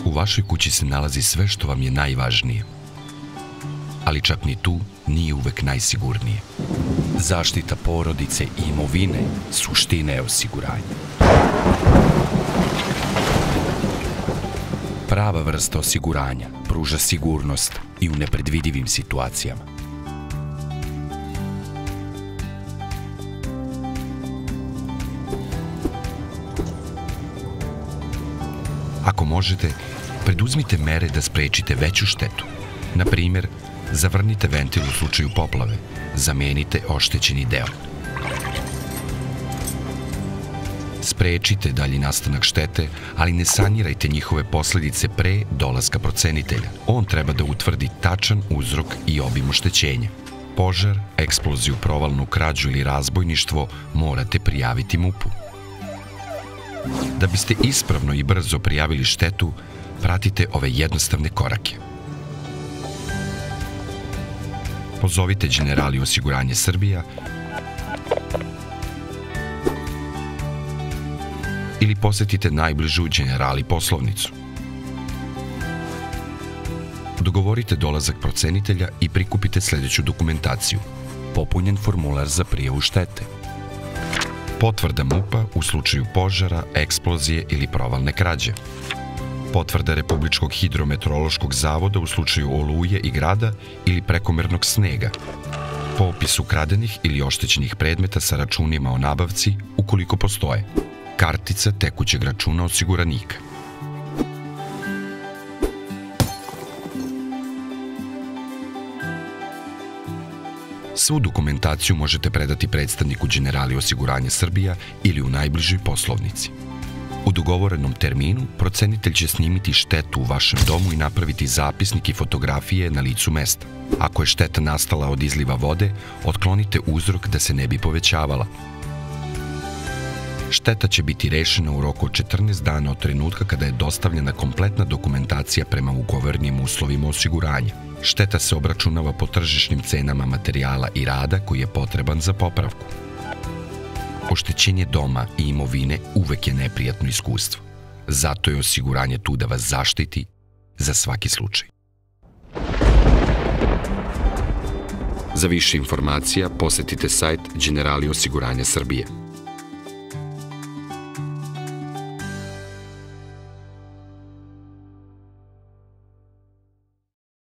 U vašoj kući se nalazi sve što vam je najvažnije. Ali čak ni tu nije uvek najsigurnije. Zaštita porodice i imovine suština je osiguranja. Prava vrsta osiguranja pruža sigurnost i u nepredvidivim situacijama. Ako možete, preduzmite mere da sprečite veću štetu. Na primjer, zavrnite ventil u slučaju poplave, zamenite oštećeni deo. Sprečite dalji nastanak štete, ali ne sanirajte njihove posledice pre dolaska procenitelja. On treba da utvrdi tačan uzrok i obim oštećenja. Požar, eksploziju, provalnu krađu ili razbojništvo morate prijaviti MUP-u. Da biste ispravno i brzo prijavili štetu, pratite ove jednostavne korake. Pozovite Generali osiguranje Srbija ili posetite najbližu Generali poslovnicu. Dogovorite dolazak procenitelja i prikupite sledeću dokumentaciju. Popunjen formular za prijavu štete. Potvrda MUP-a u slučaju požara, eksplozije ili provalne krađe. Potvrda Republičkog hidrometeorološkog zavoda u slučaju oluje i grada ili prekomernog snega. Popis ukradenih ili oštećenih predmeta sa računima o nabavci, ukoliko postoje. Kartica tekućeg računa osiguranika. Svu dokumentaciju možete predati predstavniku Generali osiguranja Srbija ili u najbližoj poslovnici. U dogovorenom terminu procenitelj će snimiti štetu u vašem domu i napraviti zapisnik i fotografije na licu mesta. Ako je šteta nastala od izliva vode, otklonite uzrok da se ne bi povećavala. Šteta će biti rešena u roku od 14 dana od trenutka kada je dostavljena kompletna dokumentacija prema ugovornim uslovima osiguranja. Šteta se obračunava po tržišnim cenama materijala i rada koji je potreban za popravku. Oštećenje doma i imovine uvek je neprijatno iskustvo. Zato je osiguranje tu da vas zaštiti za svaki slučaj. Za više informacija posetite sajt Generali osiguranja Srbije.